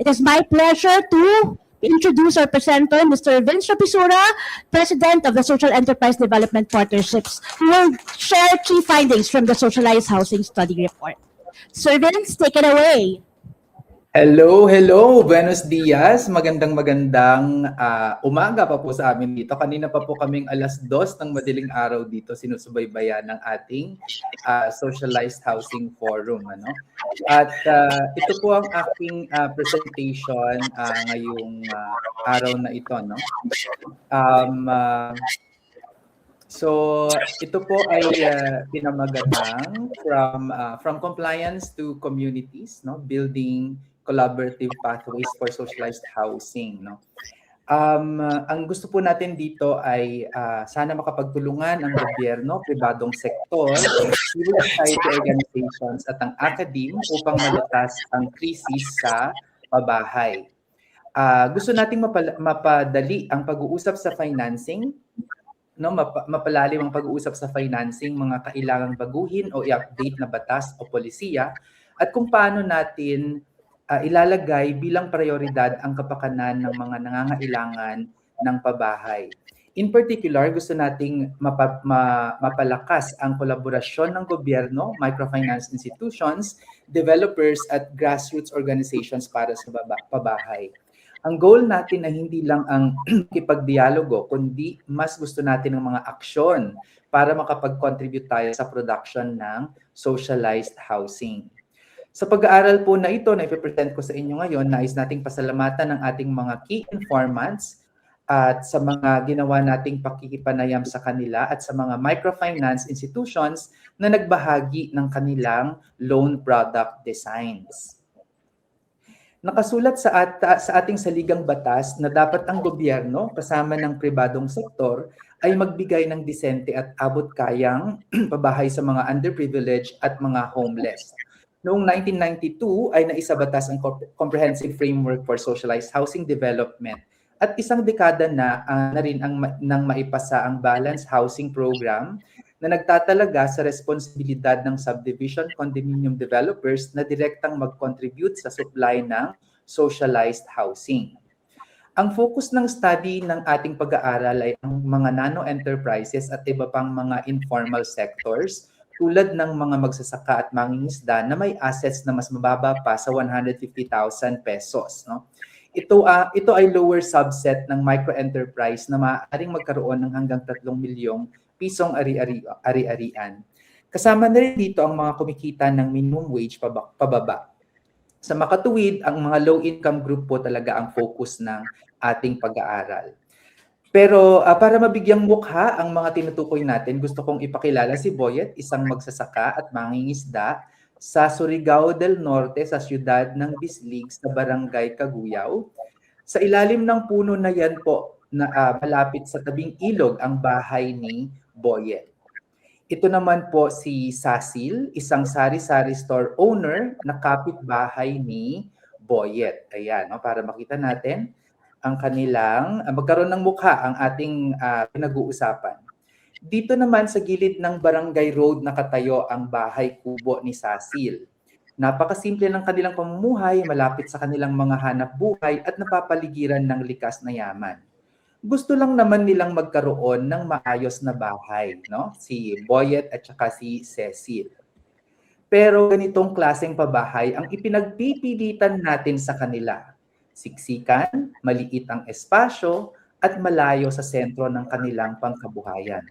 It is my pleasure to introduce our presenter, Mr. Vince Rapisura, President of the Social Enterprise Development Partnerships, who will share key findings from the Socialized Housing Study Report. Sir Vince, take it away. Hello, buenos dias. Magandang umaga pa po sa amin dito. Kanina pa po kaming 2:00 ng madaling araw dito sinusubaybayan ng ating Socialized Housing Forum. At ito po ang aking presentation ngayong araw na ito. So ito po ay pinamagatang from compliance to communities, building collaborative pathways for socialized housing. Ang gusto po natin dito ay sana makapagtulungan ang gobyerno, pribadong sektor, civil society organizations at ang academe upang malutas ang krisis sa pabahay. Gusto nating mapadali ang pag-uusap sa financing, mapalalim ang pag-uusap sa financing, mga kailangang baguhin o i-update na batas o polisiya, at kung paano natin ilalagay bilang prioridad ang kapakanan ng mga nangangailangan ng pabahay. In particular, gusto nating mapalakas ang kolaborasyon ng gobyerno, microfinance institutions, developers at grassroots organizations para sa pabahay. Ang goal natin ay hindi lang ang kipagdialogo, kundi mas gusto natin ng mga aksyon para makapag-contribute tayo sa production ng socialized housing. Sa pag-aaral po na ito na ipipresent ko sa inyo ngayon, nais nating pasalamatan ng ating mga key informants at sa mga ginawa nating pakikipanayam sa kanila at sa mga microfinance institutions na nagbahagi ng kanilang loan product designs. Nakasulat sa ating saligang batas na dapat ang gobyerno kasama ng pribadong sektor ay magbigay ng disente at abot-kayang pabahay sa mga underprivileged at mga homeless. Noong 1992 ay naisabatas ang Comprehensive Framework for Socialized Housing Development at isang dekada na rin nang maipasa ang Balanced Housing Program na nagtatalaga sa responsibilidad ng subdivision condominium developers na direktang mag-contribute sa supply ng socialized housing. Ang focus ng study ng ating pag-aaral ay ang mga nano-enterprises at iba pang mga informal sectors tulad ng mga magsasaka at mangingisda na may assets na mas mababa pa sa 150,000 pesos. Ito ay lower subset ng microenterprise na maaaring magkaroon ng hanggang 3 milyong pisong ari-arian. Kasama na rin dito ang mga kumikita ng minimum wage pababa. Sa makatuwid, ang mga low-income group po talaga ang focus ng ating pag-aaral. Pero para mabigyang mukha ang mga tinutukoy natin, gusto kong ipakilala si Boyet, isang magsasaka at mangingisda sa Surigao del Norte sa siyudad ng Bislig sa Barangay Caguyaw. Sa ilalim ng puno na yan po, na malapit sa tabing ilog ang bahay ni Boyet. Ito naman po si Cecil, isang sari-sari store owner na kapitbahay ni Boyet. Ayan, para makita natin ang kanilang, magkaroon ng mukha ang ating pinag-uusapan. Dito naman sa gilid ng Barangay Road nakatayo ang bahay kubo ni Cecil. Napakasimple ng kanilang pamumuhay, malapit sa kanilang mga hanap buhay at napapaligiran ng likas na yaman. Gusto lang naman nilang magkaroon ng maayos na bahay, si Boyet at saka si Cecil. Pero ganitong klaseng pabahay ang ipinagpipilitan natin sa kanila. Siksikan, maliit ang espasyo, at malayo sa sentro ng kanilang pangkabuhayan.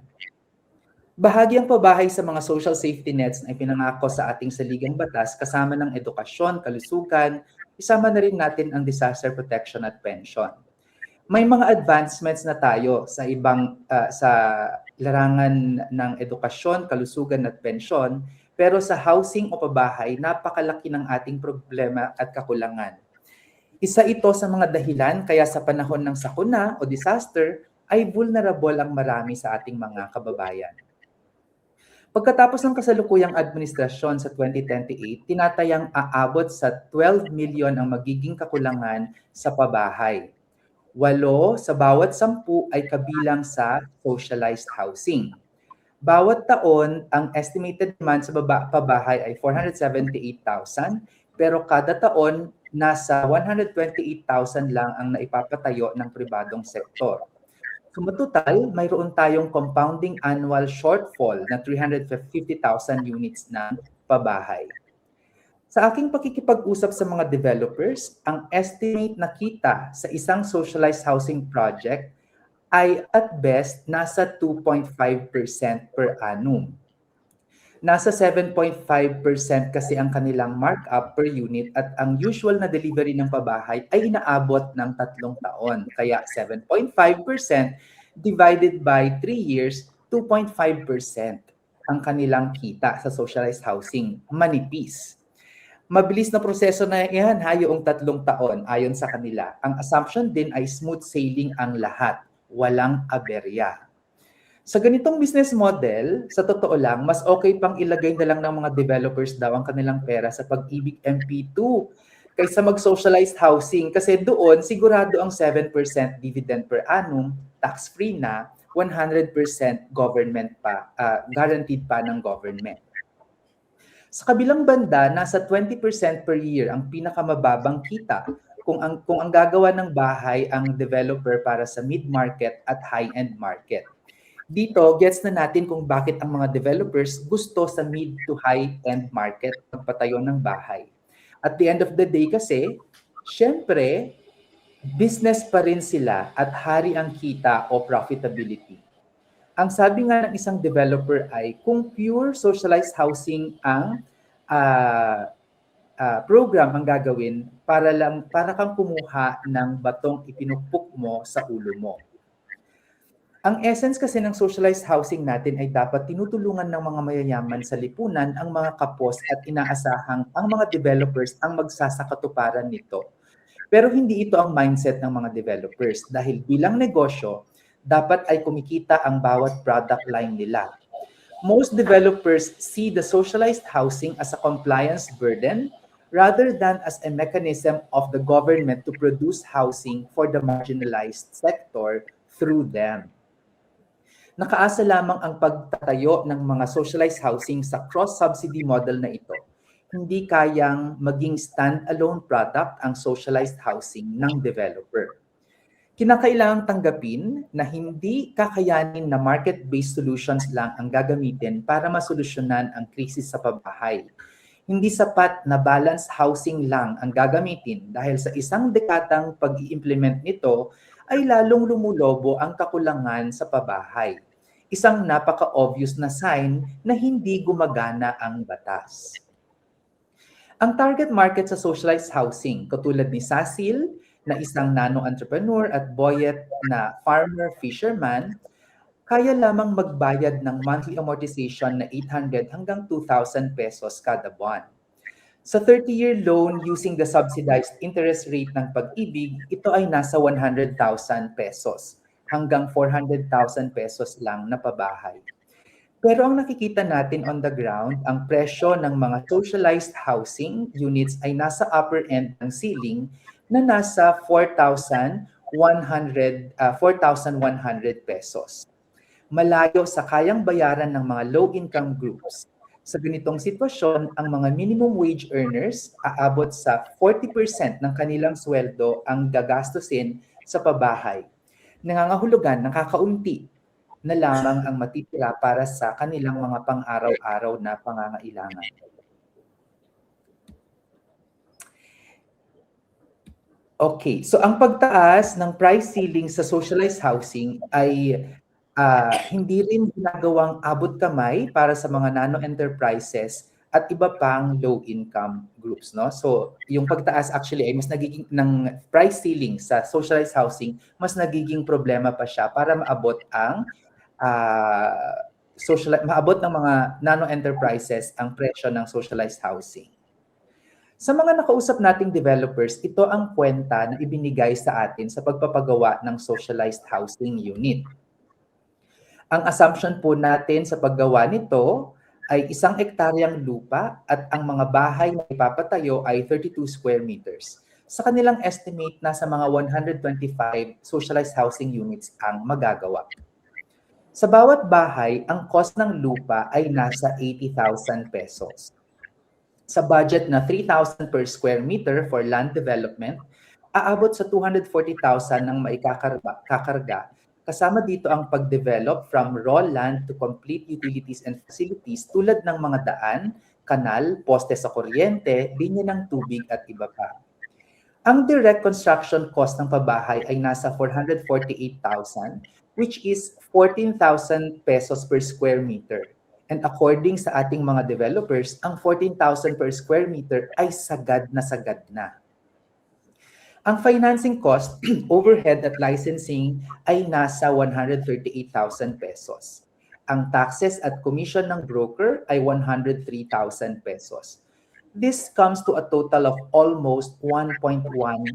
Bahagi ang pabahay sa mga social safety nets na ipinangako sa ating saligang batas kasama ng edukasyon, kalusugan, isama na rin natin ang disaster protection at pension. May mga advancements na tayo sa sa larangan ng edukasyon, kalusugan at pensyon, pero sa housing o pabahay, napakalaki ng ating problema at kakulangan. Isa ito sa mga dahilan kaya sa panahon ng sakuna o disaster ay vulnerable ang marami sa ating mga kababayan. Pagkatapos ng kasalukuyang administrasyon sa 2028, tinatayang aabot sa 12 million ang magiging kakulangan sa pabahay. 8 sa bawat 10 ay kabilang sa socialized housing. Bawat taon, ang estimated demand sa pabahay ay 478,000, pero kada taon, nasa 128,000 lang ang naipapatayo ng pribadong sektor. So matotal, mayroon tayong compounding annual shortfall na 350,000 units ng pabahay. Sa aking pakikipag-usap sa mga developers, ang estimate na kita sa isang socialized housing project ay at best nasa 2.5% per annum. Nasa 7.5% kasi ang kanilang markup per unit at ang usual na delivery ng pabahay ay inaabot ng 3 taon. Kaya 7.5% divided by 3 years, 2.5% ang kanilang kita sa socialized housing. Manipis. Mabilis na proseso na yan ha, yung 3 taon ayon sa kanila. Ang assumption din ay smooth sailing ang lahat, walang aberya. Sa ganitong business model, sa totoo lang, mas okay pang ilagay na lang ng mga developers daw ang kanilang pera sa Pag-ibig MP2 kaysa mag-socialized housing kasi doon sigurado ang 7% dividend per annum, tax-free na, 100% government pa, guaranteed pa ng government. Sa kabilang banda, nasa 20% per year ang pinakamababang kita kung ang gagawa ng bahay ang developer para sa mid-market at high-end market. Dito, gets na natin kung bakit ang mga developers gusto sa mid to high-end market magpatayo ng bahay. At the end of the day kasi, syempre, business pa rin sila at hari ang kita o profitability. Ang sabi nga ng isang developer ay kung pure socialized housing ang program ang gagawin para kang kumuha ng batong ipinupok mo sa ulo mo. Ang essence kasi ng socialized housing natin ay dapat tinutulungan ng mga mayayaman sa lipunan ang mga kapos at inaasahang ang mga developers ang magsasakatuparan nito. Pero hindi ito ang mindset ng mga developers dahil bilang negosyo, dapat ay kumikita ang bawat product line nila. Most developers see the socialized housing as a compliance burden rather than as a mechanism of the government to produce housing for the marginalized sector through them. Nakaasa lamang ang pagtatayo ng mga socialized housing sa cross-subsidy model na ito. Hindi kayang maging stand-alone product ang socialized housing ng developer. Kinakailangang tanggapin na hindi kakayanin na market-based solutions lang ang gagamitin para masolusyonan ang krisis sa pabahay. Hindi sapat na balanced housing lang ang gagamitin dahil sa isang dekadang pag-i-implement nito ay lalong lumulobo ang kakulangan sa pabahay. Isang napaka-obvious na sign na hindi gumagana ang batas. Ang target market sa socialized housing, katulad ni Cecil, na isang nano-entrepreneur at Boyet na farmer-fisherman, kaya lamang magbayad ng monthly amortization na 800 hanggang 2,000 pesos kada buwan. Sa 30-year loan using the subsidized interest rate ng Pag-ibig, ito ay nasa 100,000 pesos hanggang 400,000 pesos lang na pabahay. Pero ang nakikita natin on the ground, ang presyo ng mga socialized housing units ay nasa upper end ng ceiling na nasa 4,100 pesos. Malayo sa kayang bayaran ng mga low-income groups. Sa ganitong sitwasyon, ang mga minimum wage earners aabot sa 40% ng kanilang sweldo ang gagastusin sa pabahay. Nangangahulugan ng kakaunti na lamang ang matitira para sa kanilang mga pang-araw-araw na pangangailangan. Okay, so ang pagtaas ng price ceiling sa socialized housing ay hindi rin ginagawang abot kamay para sa mga nano-enterprises at iba pang low-income groups, no? So, yung pagtaas actually ay mas nagiging ng price ceiling sa socialized housing, mas nagiging problema pa siya para maabot ang maabot ng mga nano-enterprises ang presyo ng socialized housing. Sa mga nakausap nating developers, ito ang kwenta na ibinigay sa atin sa pagpapagawa ng socialized housing unit. Ang assumption po natin sa paggawa nito ay 1 hektaryang lupa at ang mga bahay na ipapatayo ay 32 square meters. Sa kanilang estimate, nasa mga 125 socialized housing units ang magagawa. Sa bawat bahay, ang cost ng lupa ay nasa 80,000 pesos. sa budget na 3,000 per square meter for land development, aabot sa 240,000 ng kakarga. Kasama dito ang pag-develop from raw land to complete utilities and facilities tulad ng mga daan, kanal, poste sa kuryente, linya ng tubig at iba pa. Ang direct construction cost ng pabahay ay nasa 448,000, which is 14,000 pesos per square meter. And according sa ating mga developers, ang 14,000 per square meter ay sagad na sagad na. Ang financing cost, overhead at licensing ay nasa 138,000 pesos. Ang taxes at commission ng broker ay 103,000 pesos. This comes to a total of almost 1.1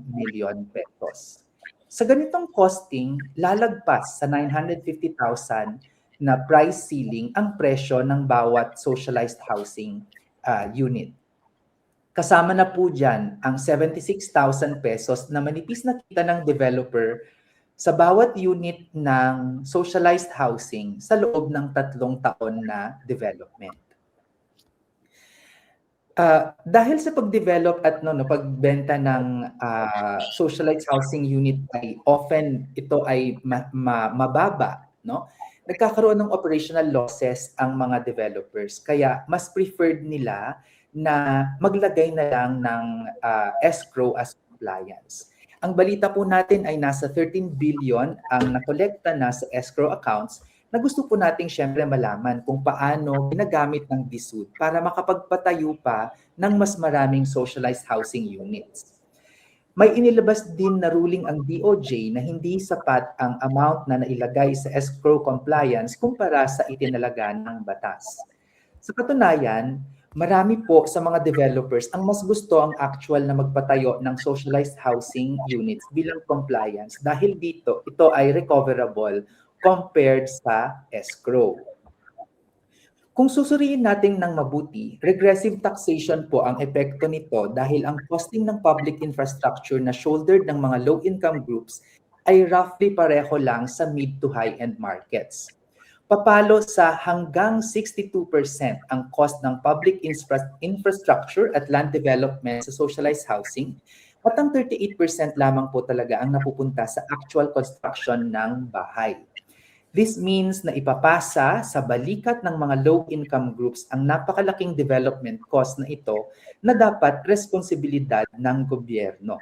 million pesos. Sa ganitong costing, lalagpas sa 950,000 na price ceiling ang presyo ng bawat socialized housing unit. Kasama na po dyan ang 76,000 pesos na manipis na kita ng developer sa bawat unit ng socialized housing sa loob ng 3 taon na development. Dahil sa pag-develop at pagbenta ng socialized housing unit ay often ito ay mababa, no? Nagkakaroon ng operational losses ang mga developers. Kaya mas preferred nila na maglagay na lang ng escrow as compliance. Ang balita po natin ay nasa 13 billion ang nakolekta na sa escrow accounts na gusto po nating syempre malaman kung paano ginagamit ng DSUD para makapagpatayo pa ng mas maraming socialized housing units. May inilabas din na ruling ang DOJ na hindi sapat ang amount na nailagay sa escrow compliance kumpara sa itinalaga ng batas. Sa katunayan, marami po sa mga developers ang mas gusto ang actual na magpatayo ng socialized housing units bilang compliance dahil dito ito ay recoverable compared sa escrow. Kung susuriin natin ng mabuti, regressive taxation po ang epekto nito dahil ang costing ng public infrastructure na shouldered ng mga low-income groups ay roughly pareho lang sa mid to high-end markets. Papalo sa hanggang 62% ang cost ng public infrastructure at land development sa socialized housing at ang 38% lamang po talaga ang napupunta sa actual construction ng bahay. This means na ipapasa sa balikat ng mga low-income groups ang napakalaking development cost na ito na dapat responsibilidad ng gobyerno.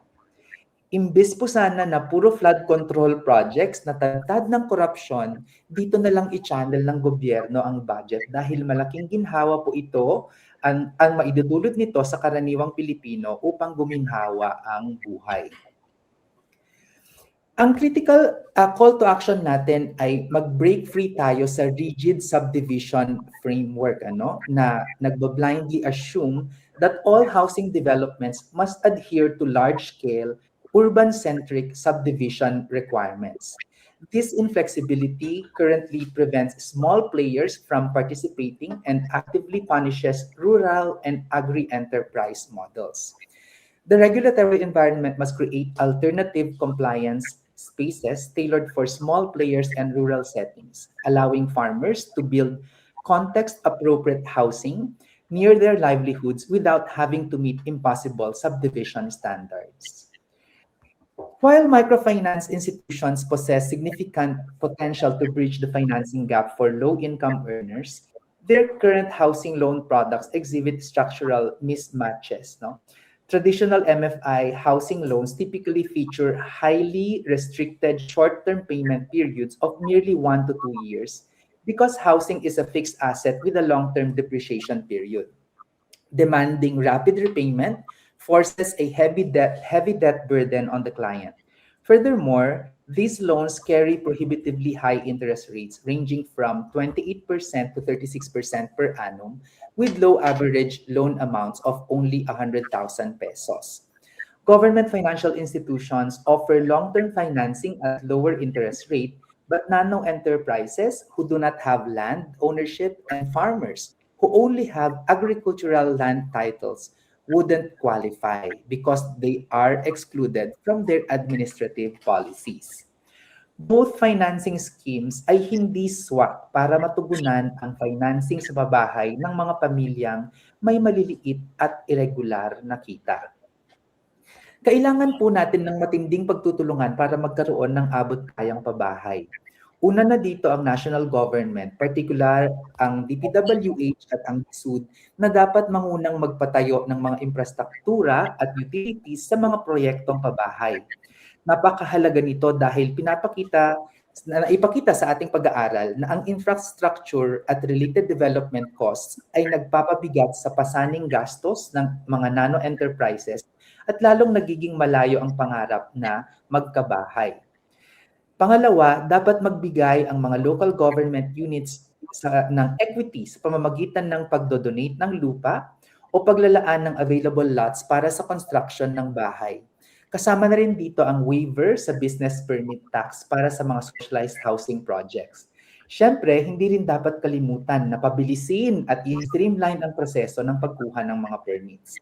Imbes po sana na puro flood control projects na tantad ng korupsyon, dito na lang i-channel ng gobyerno ang budget dahil malaking ginhawa po ito ang maidudulot nito sa karaniwang Pilipino upang guminhawa ang buhay. Ang critical call to action natin ay mag-break free tayo sa rigid subdivision framework na nagba-blindly assume that all housing developments must adhere to large-scale urban-centric subdivision requirements. This inflexibility currently prevents small players from participating and actively punishes rural and agri-enterprise models. The regulatory environment must create alternative compliance spaces tailored for small players and rural settings, allowing farmers to build context-appropriate housing near their livelihoods without having to meet impossible subdivision standards. While microfinance institutions possess significant potential to bridge the financing gap for low-income earners, their current housing loan products exhibit structural mismatches. Traditional MFI housing loans typically feature highly restricted short-term payment periods of merely 1 to 2 years because housing is a fixed asset with a long-term depreciation period. Demanding rapid repayment forces a heavy debt burden on the client. Furthermore, these loans carry prohibitively high interest rates ranging from 28% to 36% per annum with low average loan amounts of only 100,000 pesos. Government financial institutions offer long-term financing at lower interest rate, but nano enterprises who do not have land ownership and farmers who only have agricultural land titles wouldn't qualify because they are excluded from their administrative policies. Both financing schemes ay hindi swak para matugunan ang financing sa babahay ng mga pamilyang may maliliit at irregular na kita. Kailangan po natin ng matinding pagtutulungan para magkaroon ng abot-kayang pabahay. Una na dito ang national government, particular ang DPWH at ang DSUD na dapat mangunang magpatayo ng mga infrastruktura at utilities sa mga proyektong pabahay. Napakahalaga nito dahil ipakita sa ating pag-aaral na ang infrastructure at related development costs ay nagpapabigat sa pasaning gastos ng mga nano-enterprises at lalong nagiging malayo ang pangarap na magkabahay. Pangalawa, dapat magbigay ang mga local government units ng equity sa pamamagitan ng pagdodonate ng lupa o paglalaan ng available lots para sa construction ng bahay. Kasama na rin dito ang waiver sa business permit tax para sa mga socialized housing projects. Siyempre, hindi rin dapat kalimutan na pabilisin at i-streamline ang proseso ng pagkuha ng mga permits.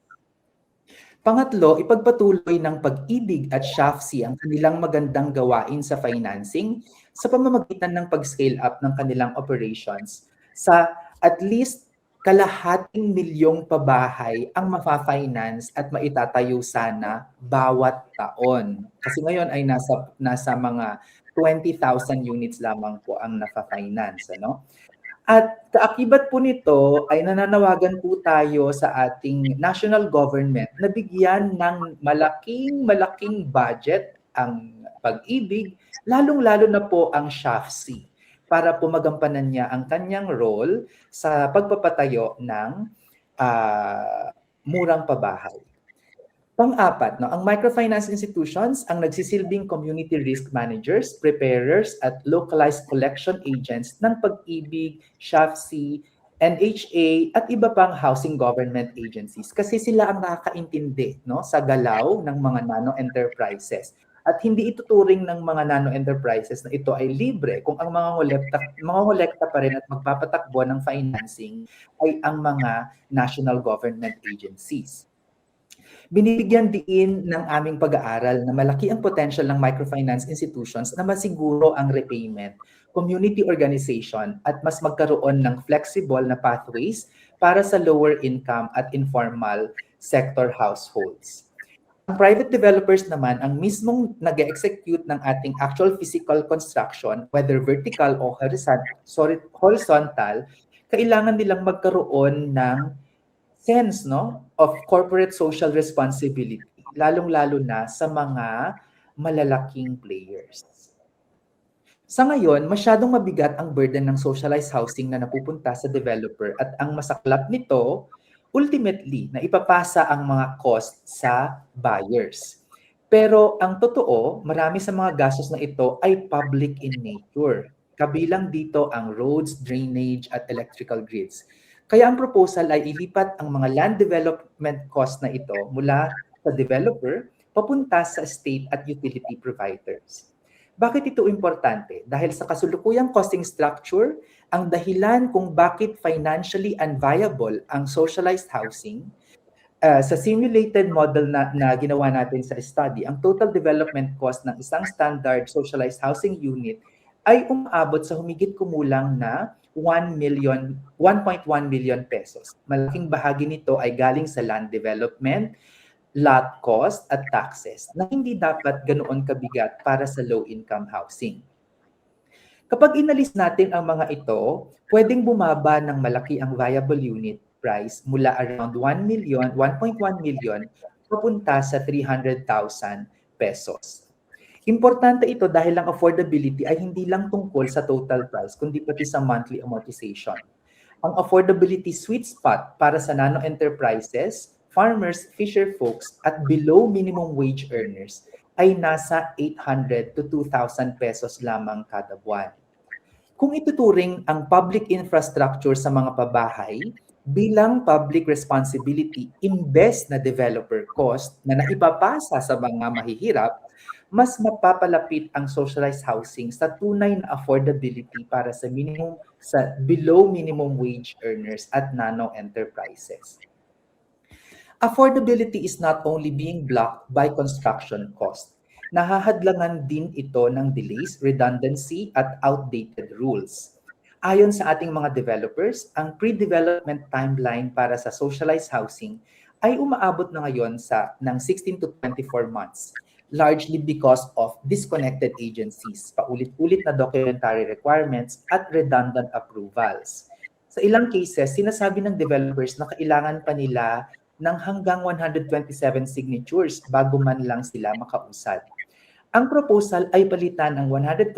Pangatlo, ipagpatuloy ng Pag-ibig at SHAFC ang kanilang magandang gawain sa financing sa pamamagitan ng pag-scale up ng kanilang operations sa at least kalahating milyong pabahay ang mafa-finance at maitatayo sana bawat taon. Kasi ngayon ay nasa mga 20,000 units lamang po ang nafa-finance, ano? At kaakibat po nito ay nananawagan po tayo sa ating national government na bigyan ng malaking budget ang Pag-ibig, lalong-lalo na po ang SHAFC para po magampanan niya ang kanyang role sa pagpapatayo ng murang pabahay. Pang-apat, ang microfinance institutions ang nagsisilbing community risk managers, preparers, at localized collection agents ng Pag-ibig, SHAFC, NHA, at iba pang housing government agencies kasi sila ang nakakaintindi sa galaw ng mga nano-enterprises. At hindi ituturing ng mga nano-enterprises na ito ay libre kung ang mga ngolekta pa rin at magpapatakbo ng financing ay ang mga national government agencies. Binibigyan din ng aming pag-aaral na malaki ang potential ng microfinance institutions na masiguro ang repayment, community organization at mas magkaroon ng flexible na pathways para sa lower income at informal sector households. Ang private developers naman ang mismong nag-execute ng ating actual physical construction, whether vertical o horizontal, kailangan nilang magkaroon ng sense of corporate social responsibility, lalong-lalo na sa mga malalaking players. Sa ngayon, masyadong mabigat ang burden ng socialized housing na napupunta sa developer at ang masaklap nito, ultimately, na ipapasa ang mga cost sa buyers. Pero ang totoo, marami sa mga gastos na ito ay public in nature. Kabilang dito ang roads, drainage at electrical grids. Kaya ang proposal ay ilipat ang mga land development cost na ito mula sa developer papunta sa state at utility providers. Bakit ito importante? Dahil sa kasulukuyang costing structure, ang dahilan kung bakit financially unviable ang socialized housing, sa simulated model na ginawa natin sa study, ang total development cost ng isang standard socialized housing unit ay umaabot sa humigit kumulang na 1.1 million pesos. Malaking bahagi nito ay galing sa land development, lot cost at taxes na hindi dapat ganoon kabigat para sa low-income housing. Kapag inalis natin ang mga ito, pwedeng bumaba ng malaki ang viable unit price mula around 1.1 million papunta sa 300,000 pesos. Importante ito dahil ang affordability ay hindi lang tungkol sa total price, kundi pati sa monthly amortization. Ang affordability sweet spot para sa nano-enterprises, farmers, fisher folks, at below minimum wage earners ay nasa 800 to 2,000 pesos lamang kada buwan. Kung ituturing ang public infrastructure sa mga pabahay bilang public responsibility imbes na developer cost na naipapasa sa mga mahihirap, mas mapapalapit ang socialized housing sa tunay na affordability para sa below minimum wage earners at nano enterprises. Affordability is not only being blocked by construction cost. Nahahadlangan din ito ng delays, redundancy at outdated rules. Ayon sa ating mga developers, ang pre-development timeline para sa socialized housing ay umaabot na ngayon ng 16 to 24 months, largely because of disconnected agencies, paulit-ulit na documentary requirements at redundant approvals. Sa ilang cases, sinasabi ng developers na kailangan pa nila ng hanggang 127 signatures bago man lang sila makausad. Ang proposal ay palitan ang 127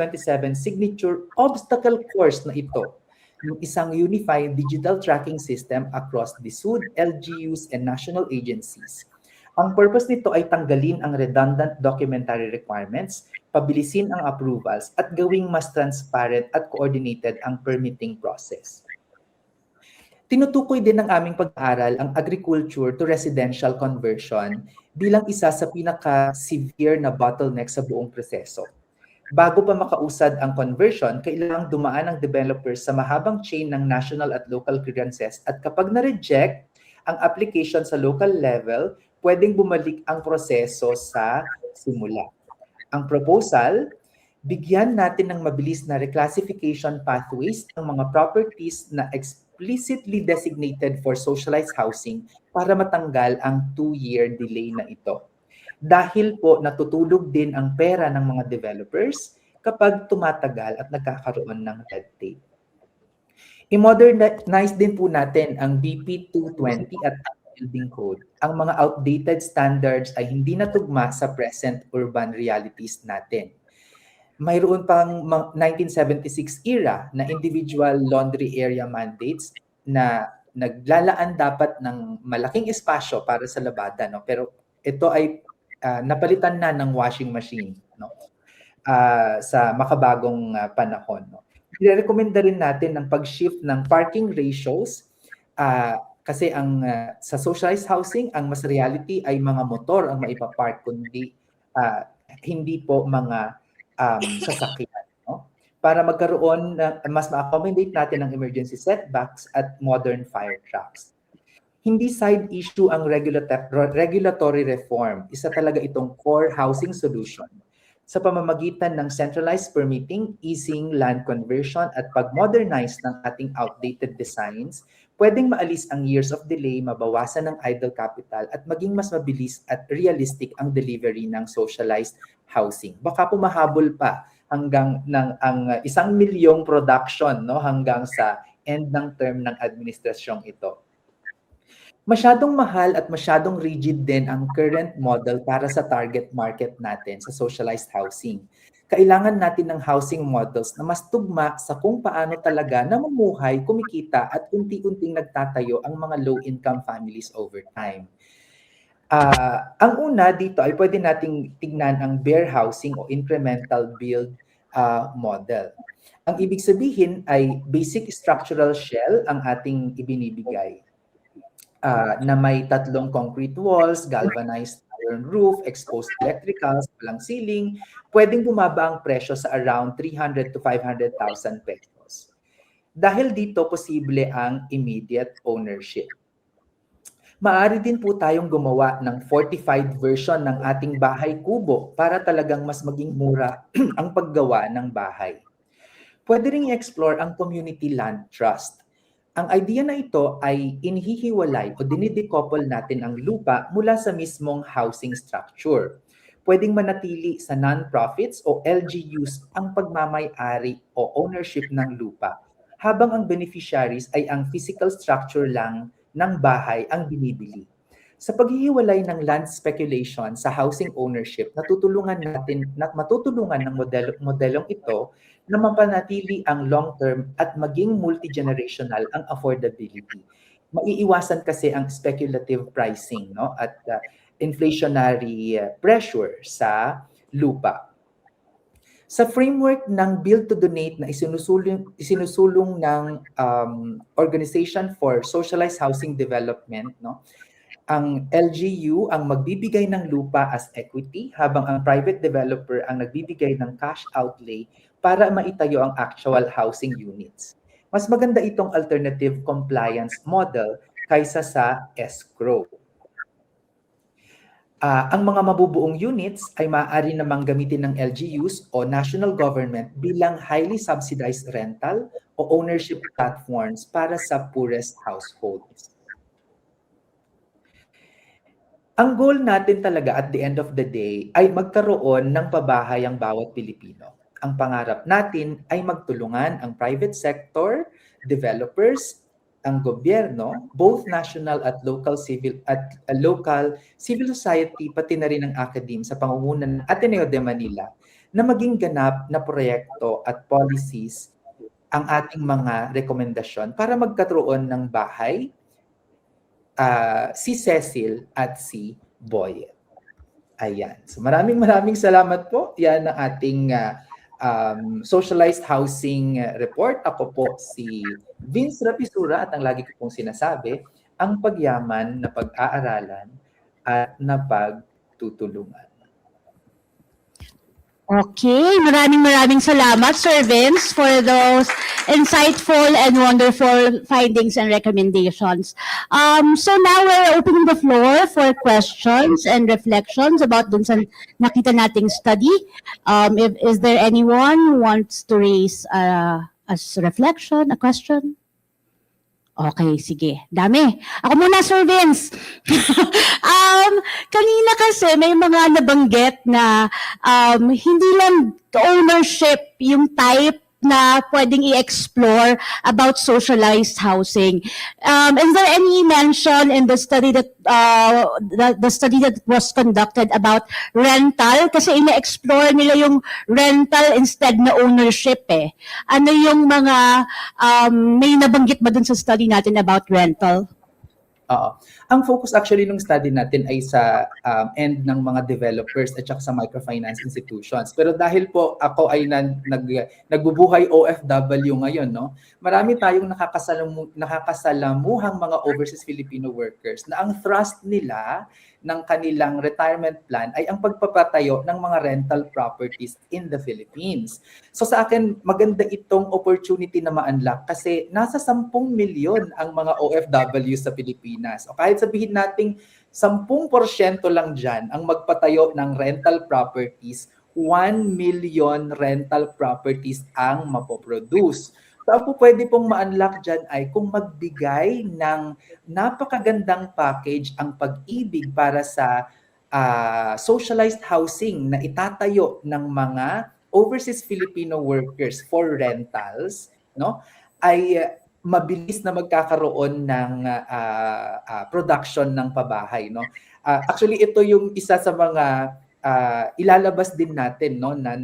signature obstacle course na ito ng isang unified digital tracking system across the SUD, LGUs, and national agencies. Ang purpose nito ay tanggalin ang redundant documentary requirements, pabilisin ang approvals, at gawing mas transparent at coordinated ang permitting process. Tinutukoy din ng aming pag-aaral ang agriculture to residential conversion bilang isa sa pinaka-severe na bottleneck sa buong proseso. Bago pa makausad ang conversion, kailangang dumaan ang developers sa mahabang chain ng national at local clearances at kapag na-reject ang application sa local level, pwedeng bumalik ang proseso sa simula. Ang proposal, bigyan natin ng mabilis na reclassification pathways ng mga properties na explicitly designated for socialized housing para matanggal ang 2-year delay na ito. Dahil po natutulog din ang pera ng mga developers kapag tumatagal at nagkakaroon ng red tape. I-modernize din po natin ang BP 220 at Building Code. Ang mga outdated standards ay hindi natugma sa present urban realities natin. Mayroon pang 1976 era na individual laundry area mandates na naglalaan dapat ng malaking espasyo para sa labada, no? Pero ito ay napalitan na ng washing machine, no? Sa makabagong panahon, no? I-recommenda rin natin ng pag-shift ng parking ratios kasi sa socialized housing, ang mas reality ay mga motor ang maipapark kundi hindi po mga sasakyan, no? Para magkaroon mas ma-accommodate natin ang emergency setbacks at modern fire trucks. Hindi side issue ang regulatory reform. Isa talaga itong core housing solution. Sa pamamagitan ng centralized permitting, easing land conversion at pag-modernize ng ating outdated designs, pwedeng maalis ang years of delay, mabawasan ng idle capital at maging mas mabilis at realistic ang delivery ng socialized housing. Baka pumahabol pa hanggang ang 1 milyong production, no, hanggang sa end ng term ng administrasyong ito. Masyadong mahal at masyadong rigid din ang current model para sa target market natin sa socialized housing. Kailangan natin ng housing models na mas tugma sa kung paano talaga namumuhay, kumikita at unti-unting nagtatayo ang mga low-income families over time. Ang una dito ay pwede nating tignan ang bare housing o incremental build model. Ang ibig sabihin ay basic structural shell ang ating ibinibigay. Na may 3 concrete walls, galvanized iron roof, exposed electricals, walang ceiling, pwedeng bumaba ang presyo sa around 300 to 500,000 pesos. Dahil dito, posible ang immediate ownership. Maaari din po tayong gumawa ng fortified version ng ating bahay kubo para talagang mas maging mura ang paggawa ng bahay. Pwede ring i-explore ang community land trust. Ang idea na ito ay inihihiwalay o dinidecouple natin ang lupa mula sa mismong housing structure. Pwedeng manatili sa non-profits o LGUs ang pagmamay-ari o ownership ng lupa, habang ang beneficiaries ay ang physical structure lang ng bahay ang binibili. Sa paghihiwalay ng land speculation sa housing ownership, matutulungan ng modelong ito na mapanatili ang long-term at maging multi-generational ang affordability. Maiiwasan kasi ang speculative pricing, no, at inflationary pressure sa lupa. Sa framework ng Build to Donate na isinusulong ng Organization for Socialized Housing Development, no, ang LGU ang magbibigay ng lupa as equity habang ang private developer ang nagbibigay ng cash outlay para maitayo ang actual housing units. Mas maganda itong alternative compliance model kaysa sa escrow. Ang mga mabubuong units ay maaari namang gamitin ng LGUs o national government bilang highly subsidized rental o ownership platforms para sa poorest households. Ang goal natin talaga at the end of the day ay magkaroon ng pabahay ang bawat Pilipino. Ang pangarap natin ay magtulungan ang private sector, developers, ang gobyerno, both national at local civil society pati na rin ang academe sa pangunguna ng Ateneo de Manila na maging ganap na proyekto at policies ang ating mga rekomendasyon para magkaroon ng bahay, si Cecil at si Boyet. Ayan. So maraming salamat po. Yan ang ating socialized housing report. Ako po si Vince Rapisura at ang lagi ko pong sinasabi, ang pagyaman na pag-aaralan at na pagtutulungan. Okay, maraming salamat, Sir Vince, for those insightful and wonderful findings and recommendations. So now we're opening the floor for questions and reflections about dun sa nakita nating study. Is there anyone who wants to raise a reflection, a question? Okay, sige. Dami. Ako muna, Sir Vince. Kanina kasi may mga nabanggit na hindi lang ownership yung type na pwedeng i-explore about socialized housing. Is there any mention in the study that the study that was conducted about rental? Kasi ina-explore nila yung rental instead na ownership eh. Ano yung mga may nabanggit ba dun sa study natin about rental? Ang focus actually ng study natin ay sa end ng mga developers at saka sa microfinance institutions. Pero dahil po ako ay nagbubuhay OFW ngayon, no, marami tayong nakakasalamuhang mga overseas Filipino workers na ang thrust nila ng kanilang retirement plan ay ang pagpapatayo ng mga rental properties in the Philippines. So sa akin, maganda itong opportunity na ma-unlock kasi nasa 10 milyon ang mga OFW sa Pilipinas. O kahit sabihin nating 10% lang dyan ang magpatayo ng rental properties, 1 million rental properties ang mapoproduce. So ang pwede pong ma-unlock dyan ay kung magbigay ng napakagandang package ang Pag-ibig para sa socialized housing na itatayo ng mga overseas Filipino workers for rentals, no, ay mabilis na magkakaroon ng production ng pabahay, no. Actually ito yung isa sa mga ilalabas din natin, no, na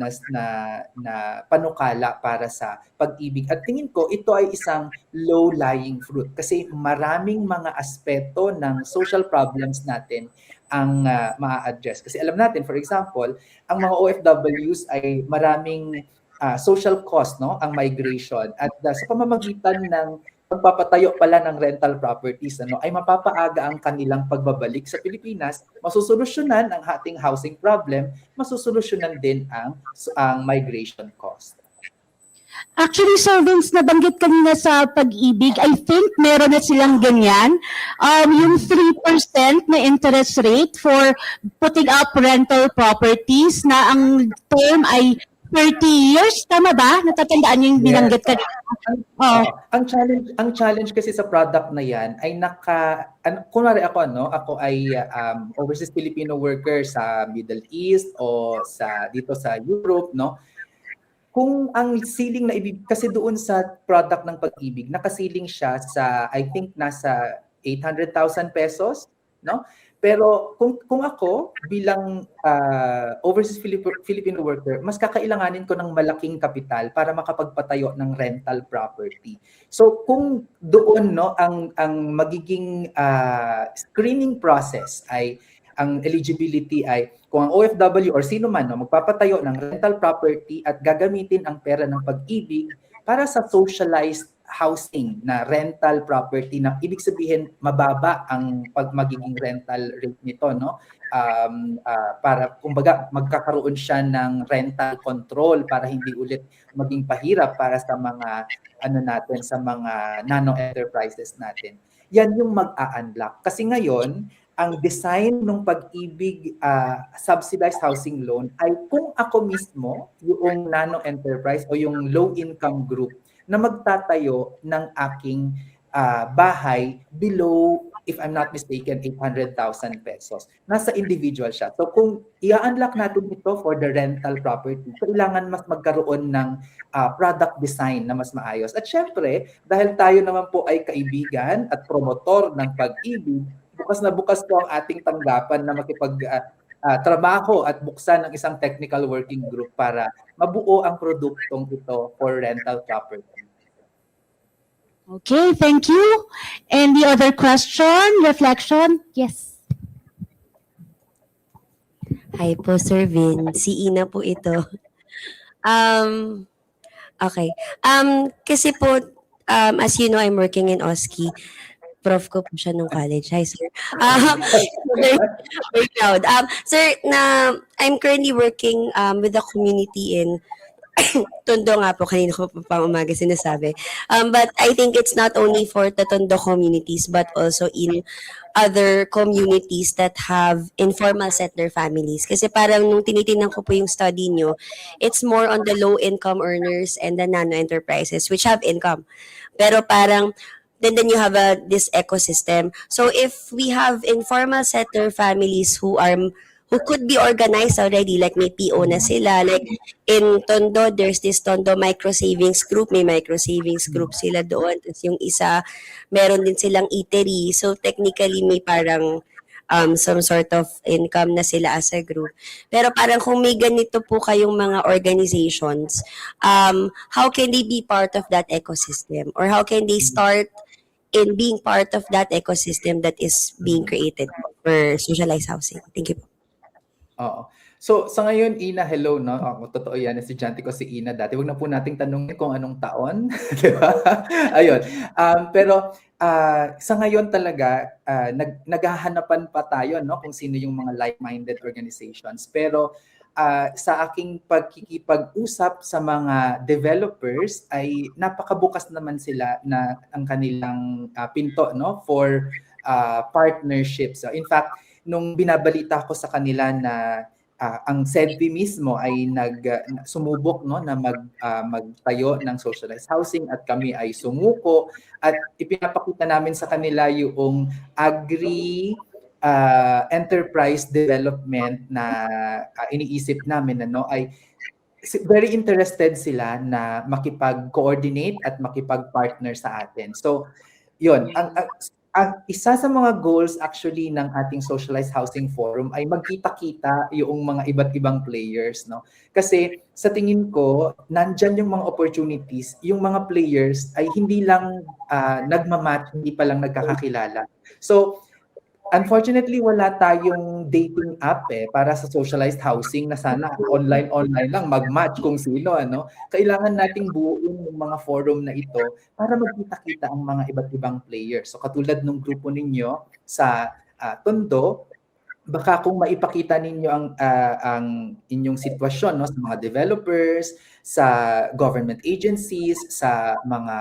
panukala para sa Pag-ibig. At tingin ko ito ay isang low-lying fruit kasi maraming mga aspeto ng social problems natin ang ma-address. Kasi alam natin, for example, ang mga OFWs ay maraming social cost, no, ang migration. At sa pamamagitan ng pagpapatayo pala ng rental properties, ano, ay mapapaaga ang kanilang pagbabalik sa Pilipinas, masusolusyonan ang ating housing problem, masusolusyonan din ang migration cost. Actually, Sir Vince, nabanggit kanina sa Pag-ibig, I think meron na silang ganyan. Yung 3% na interest rate for putting up rental properties na ang term ay 30 years, tama ba? Natatandaan niyo yung binanggit kanina. Ang challenge kasi sa product na yan ay kunwari ako ay overseas Filipino worker sa Middle East o dito sa Europe, no. Kung ang ceiling na kasi doon sa product ng Pag-ibig, nakasiling siya sa I think nasa 800,000 pesos, no? Pero kung ako bilang overseas Filipino worker, mas kakailanganin ko ng malaking kapital para makapagpatayo ng rental property. So kung doon, no, ang magiging screening process ay ang eligibility ay kung ang OFW or sino man, no, magpapatayo ng rental property at gagamitin ang pera ng Pag-ibig para sa socialized housing na rental property, na ibig sabihin mababa ang magiging rental rate nito, no, para kumbaga magkakaroon siya ng rental control para hindi ulit maging pahirap para sa mga natin, sa mga nano enterprises natin. Yan yung mag-a-unlock kasi ngayon ang design ng Pag-ibig subsidized housing loan ay kung ako mismo, yung nano enterprise o yung low income group na magtatayo ng aking bahay below, if I'm not mistaken, 800,000 pesos. Nasa individual siya. So kung i-unlock natin ito for the rental property, kailangan mas magkaroon ng product design na mas maayos. At syempre, dahil tayo naman po ay kaibigan at promotor ng pag-ibig, bukas na bukas po ang ating tanggapan na trabaho at buksan ng isang technical working group para mabuo ang produktong ito for rental property. Okay, thank you. And the other question, reflection? Yes. Hi po, Sir Vin. Si Ina po ito. Okay. Kasi po, as you know, I'm working in OSCE. Prof ko po siya nung college. Hi, sir. Very, very proud. Sir, I'm currently working with the community in Tondo nga po, kanina ko pa umaga sinasabi. But I think it's not only for the Tondo communities, but also in other communities that have informal settler families. Kasi parang nung tinitingnan ko po yung study nyo, it's more on the low-income earners and the nano-enterprises, which have income. Pero parang, then you have this ecosystem. So if we have informal settler families who could be organized already, like may PO na sila. Like in Tondo, there's this Tondo Micro Savings Group. May micro savings group sila doon. Tapos yung isa, meron din silang eatery. So technically, may parang some sort of income na sila as a group. Pero parang kung may ganito po kayong mga organizations, how can they be part of that ecosystem? Or how can they start in being part of that ecosystem that is being created for socialized housing? Thank you po. Oo. So sa ngayon, Ina, hello, no? Ako, totoo yan, estudyante ko si Ina dati. Huwag na po nating tanungin kung anong taon. Di ba? Ayun. Pero sa ngayon talaga, naghahanapan pa tayo, no? Kung sino yung mga like-minded organizations. Pero sa aking pagkikipag-usap sa mga developers ay napakabukas naman sila na ang kanilang pinto, no? For partnerships. So, in fact, nung binabalita ko sa kanila na ang SEDVI mismo ay sumubok, no, na magtayo ng socialized housing at kami ay sumuko at ipinapakita namin sa kanila yung agri enterprise development na iniisip namin, ano, ay very interested sila na makipag-coordinate at makipag-partner sa atin. So, yun. Ang isa sa mga goals actually ng ating socialized housing forum ay magkita-kita yung mga iba't ibang players, no? Kasi sa tingin ko, nandyan yung mga opportunities, yung mga players ay hindi lang nagmamatch, hindi pa lang nagkakakilala. So, unfortunately, wala tayong dating app para sa socialized housing na sana online lang mag-match kung sino, ano. Kailangan nating buuin yung mga forum na ito para magkita-kita ang mga iba't ibang players. So katulad ng grupo ninyo sa Tondo, baka kung maipakita ninyo ang inyong sitwasyon, no, sa mga developers, sa government agencies, sa mga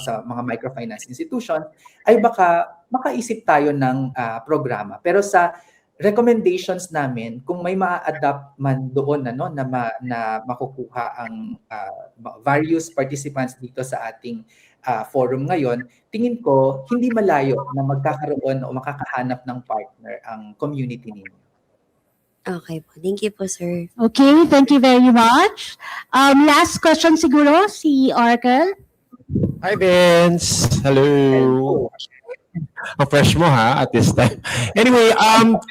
sa mga microfinance institution, ay baka makaisip tayo ng programa. Pero sa recommendations namin, kung may ma-adapt man doon na makukuha ang various participants dito sa ating forum ngayon, tingin ko hindi malayo na magkakaroon o makakahanap ng partner ang community ninyo. Okay po. Thank you po, sir. Okay, thank you very much. Last question siguro, si Arkel. Hi, Vince. Hello. Ang fresh mo ha at this time. Anyway,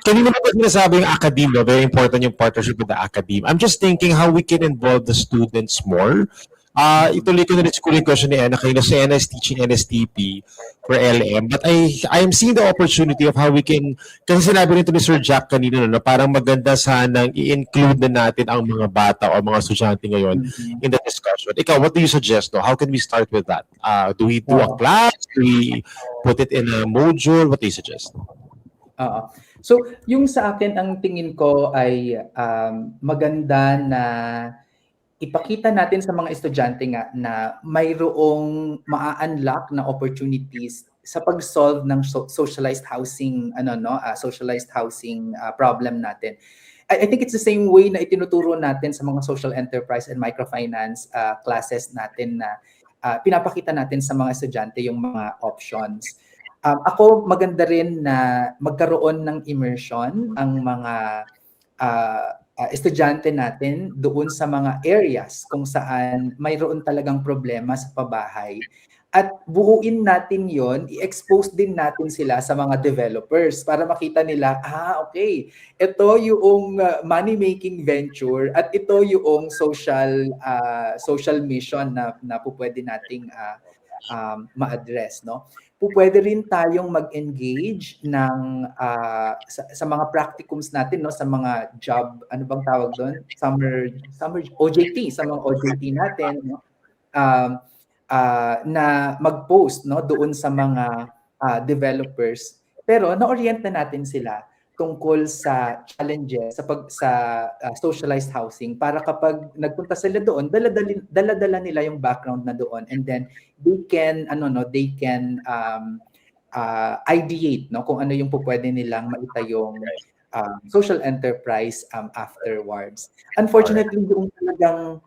kanina po sinasabi yung academia, very important yung partnership with the academia. I'm just thinking how we can involve the students more. Ituloy ko na rin siguro yung question ni Anna kanina, si Anna is teaching NSTP for LM. But I am seeing the opportunity of how we can, kasi sinabi rin ito ni Sir Jack kanina, no, parang maganda sanang i-include na natin ang mga bata o mga estudyante ngayon in the discussion. Ikaw, what do you suggest? No? How can we start with that? Do we do a class? Do we put it in a module? What do you suggest? So, yung sa akin, ang tingin ko ay maganda na ipakita natin sa mga estudyante nga na mayroong ma-unlock na opportunities sa pag-solve ng socialized housing socialized housing problem natin. I think it's the same way na itinuturo natin sa mga social enterprise and microfinance classes natin na pinapakita natin sa mga estudyante yung mga options. Ako, maganda rin na magkaroon ng immersion ang mga estudyante natin doon sa mga areas kung saan mayroon talagang problema sa pabahay. At buuin natin yon, i-expose din natin sila sa mga developers para makita nila, okay, ito yung money-making venture at ito yung social mission na pwede nating ma-address, no? Pwede rin tayong mag-engage ng sa mga practicums natin, no, sa mga job, ano bang tawag doon? Summer OJT, sa mga OJT natin, no? Na mag-post, no, doon sa mga developers, pero na-orient na natin sila tungkol sa challenges sa socialized housing para kapag nagpunta sila doon, dala-dala nila yung background na doon, and then they can ideate, no, kung ano yung pwede nilang maitayong social enterprise afterwards. Unfortunately, yung talagang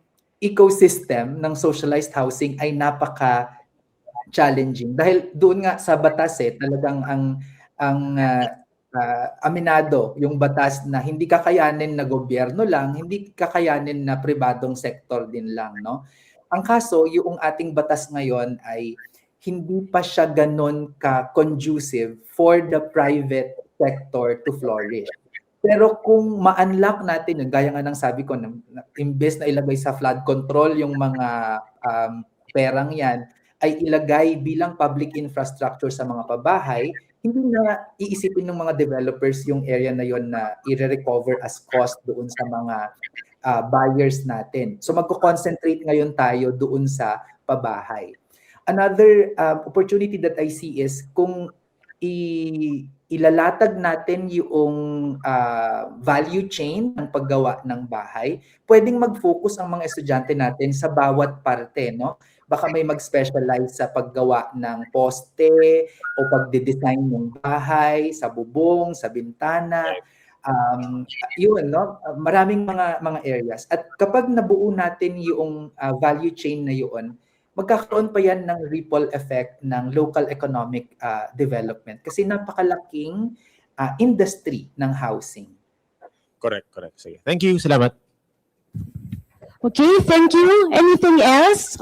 ecosystem ng socialized housing ay napaka-challenging dahil doon nga sa batas talagang ang aminado yung batas na hindi kakayanin na gobyerno lang, hindi kakayanin na pribadong sektor din lang, no? Ang kaso, yung ating batas ngayon ay hindi pa siya ganon ka-conducive for the private sector to flourish. Pero kung ma-unlock natin yun, gaya nga ng sabi ko, imbes na ilagay sa flood control yung mga perang yan, ay ilagay bilang public infrastructure sa mga pabahay, hindi na iisipin ng mga developers yung area na yon na i-recover as cost doon sa mga buyers natin. So magko-concentrate ngayon tayo doon sa pabahay. Another opportunity that I see is kung ilalatag natin yung value chain ng paggawa ng bahay, pwedeng mag-focus ang mga estudyante natin sa bawat parte, no? Baka may mag-specialize sa paggawa ng poste o pagde-design ng bahay, sa bubong, sa bintana. Yun, no? Maraming mga areas. At kapag nabuo natin yung value chain na yun, magkakaroon pa yan ng ripple effect ng local economic development kasi napakalaking industry ng housing. Correct. Sige. Thank you. Salamat. Okay, thank you. Anything else?